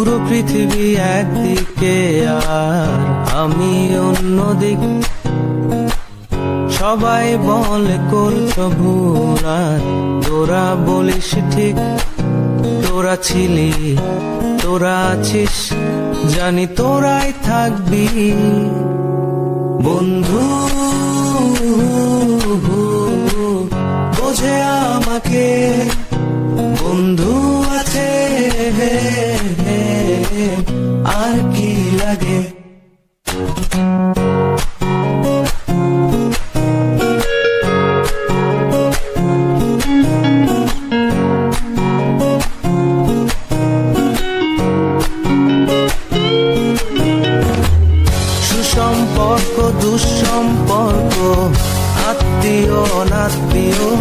পুরো পৃথিবী একদিকে আর আমি অন্যদিক। সবাই বলে করছো ভুল আর তোরা বলিস ঠিক। তোরা ছিলি, তোরা আছিস, জানি তোরাই থাকবি। বন্ধু বোঝে আমাকে